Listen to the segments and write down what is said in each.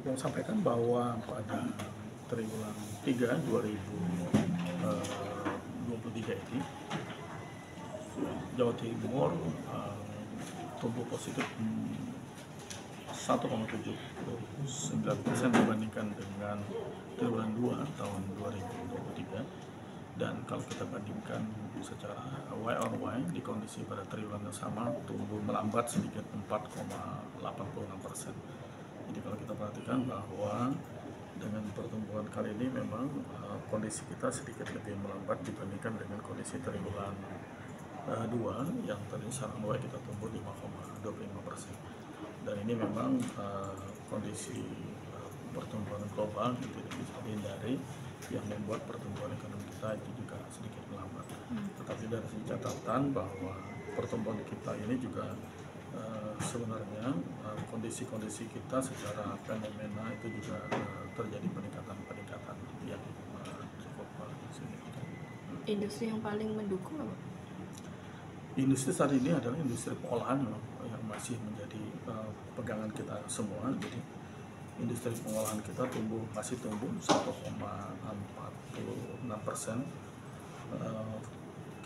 yang sampaikan bahwa pada triwulan 3 2023 ini Jawa Timur tumbuh positif 1,79% dibandingkan dengan triwulan 2 tahun 2023. Dan kalau kita bandingkan secara Y on Y di kondisi pada triwulan yang sama tumbuh melambat sedikit 4,86%. Jadi kalau kita perhatikan bahwa dengan pertumbuhan kali ini memang kondisi kita sedikit lebih melambat dibandingkan dengan kondisi triwulan 2 yang tadi secara Y kita tumbuh 5,25%. Dan ini memang kondisi pertumbuhan global itu tidak bisa dihindari yang membuat pertumbuhan ekonomi kita itu juga sedikit melambat. Tetapi dari sisi catatan bahwa pertumbuhan kita ini juga sebenarnya kondisi-kondisi kita secara fenomena itu juga terjadi peningkatan yang cukup signifikan. Industri yang paling mendukung apa? Industri saat ini adalah industri pengolahan yang masih menjadi pegangan kita semua. Jadi industri pengolahan kita masih tumbuh 1,46%.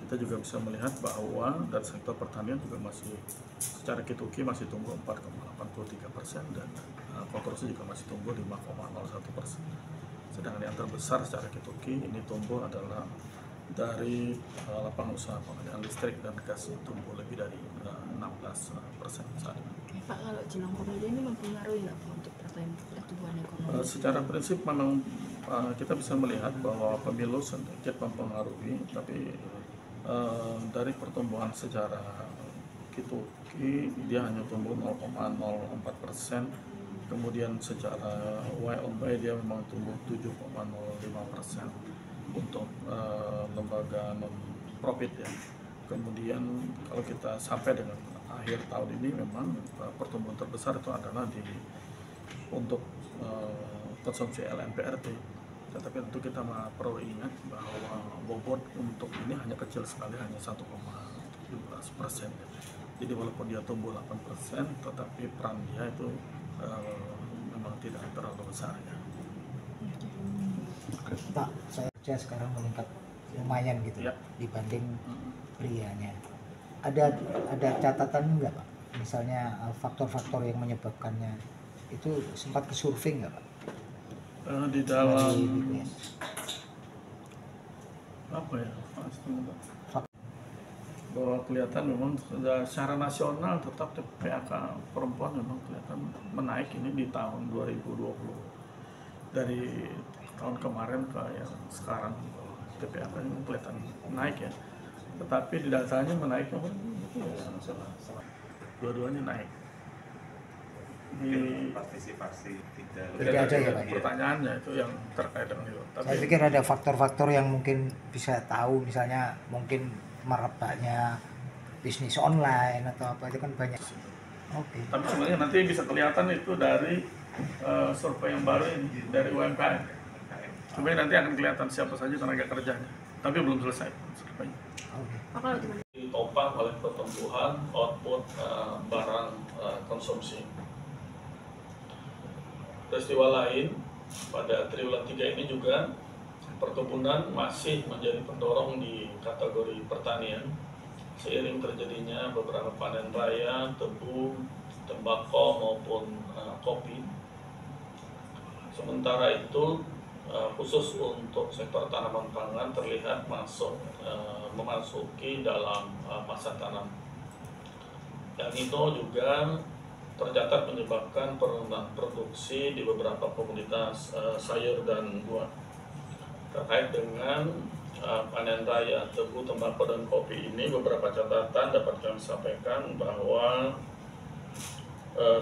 Kita juga bisa melihat bahwa dari sektor pertanian juga masih secara Q2Q masih tumbuh 4,83% dan konstruksi juga masih tumbuh 5,01%. Sedangkan yang terbesar secara Q2Q ini tumbuh adalah dari lapangan usaha pengalihan listrik dan gas tumbuh lebih dari 16% saat ini. Pak, kalau jelang pemilu ini mempengaruhi nggak untuk pertumbuhan ekonomi? Secara prinsip memang kita bisa melihat bahwa pemilu sedikit mempengaruhi, tapi dari pertumbuhan secara Q2Q dia hanya tumbuh 0,04%, kemudian secara Y on Y dia memang tumbuh 7,05% untuk lembaga non-profit ya. Kemudian kalau kita sampai dengan akhir tahun ini memang pertumbuhan terbesar itu adalah untuk konsumsi LNPRT. Tetapi tentu kita perlu ingat bahwa bobot untuk ini hanya kecil sekali, hanya 1,17%. Jadi walaupun dia tumbuh 8%, tetapi peran dia itu memang tidak terlalu besar ya. Pak, saya sekarang meningkat lumayan gitu Ya. dibanding prianya. Ada catatan enggak Pak? Misalnya faktor-faktor yang menyebabkannya itu sempat ke survei enggak Pak? Di dalam BPS. apa ya, bahwa kelihatan memang secara nasional tetap PHK perempuan memang kelihatan menaik ini di tahun 2020 dari tahun kemarin ke yang sekarang. PHK ini kelihatan naik ya, tetapi di datanya menaik dua-duanya naik. Di partisipasi tidak ada ya Pak? Pertanyaannya itu yang terkait dengan itu. Saya pikir ada faktor-faktor yang mungkin bisa tahu, misalnya mungkin merebaknya bisnis online atau apa, itu kan banyak. Oke. Tapi sebenarnya nanti bisa kelihatan itu dari survei yang baru ini dari UMKM. Kemudian nanti akan kelihatan siapa saja tenaga kerjanya. Tapi belum selesai surveinya. Oke. Ditopang oleh pertumbuhan output barang konsumsi. Peristiwa lain pada triwulan 3 ini juga perkebunan masih menjadi pendorong di kategori pertanian seiring terjadinya beberapa panen raya tebu, tembakau maupun kopi. Sementara itu khusus untuk sektor tanaman pangan terlihat memasuki dalam masa tanam. Yang itu juga tercatat menyebabkan penurunan produksi di beberapa komoditas sayur dan buah. Terkait dengan panen raya tebu, tembakau, dan kopi ini, beberapa catatan dapat kami sampaikan bahwa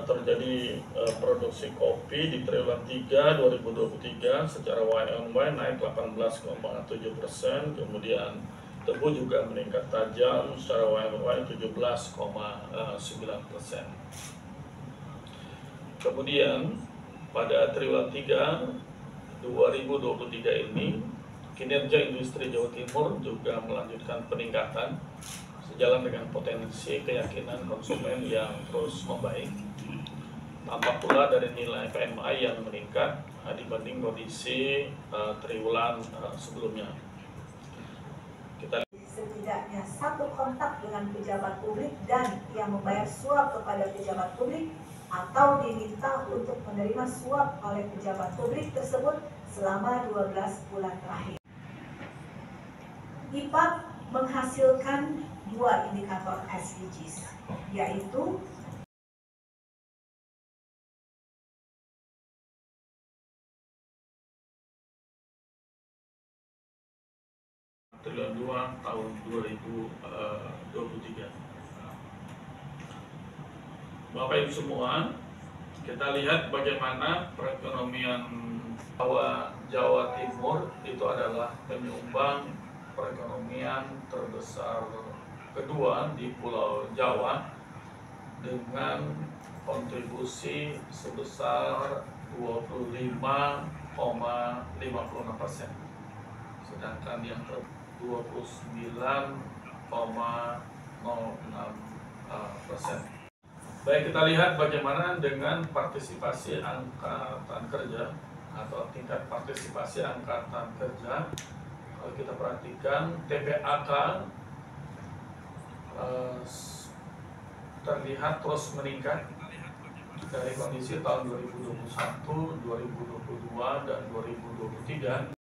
terjadi produksi kopi di triwulan 3 2023 secara Y on Y naik 18,7%, kemudian tebu juga meningkat tajam secara Y on Y 17,9%. Kemudian pada triwulan 3 2023 ini kinerja industri Jawa Timur juga melanjutkan peningkatan sejalan dengan potensi keyakinan konsumen yang terus membaik. Tampak pula dari nilai PMI yang meningkat dibanding kondisi triwulan sebelumnya. Kita setidaknya satu kontak dengan pejabat publik dan yang membayar suap kepada pejabat publik atau diminta untuk menerima suap oleh pejabat publik tersebut selama 12 bulan terakhir. IPAK menghasilkan dua indikator SDGs, yaitu Triliun 2 tahun 2023. Bapak Ibu semua, kita lihat bagaimana perekonomian Jawa Timur itu adalah penyumbang perekonomian terbesar kedua di Pulau Jawa dengan kontribusi sebesar 25,56%, sedangkan yang 29,06%. Baik, kita lihat bagaimana dengan partisipasi angkatan kerja atau tingkat partisipasi angkatan kerja. Kalau kita perhatikan TPAK terlihat terus meningkat dari kondisi tahun 2021, 2022, dan 2023.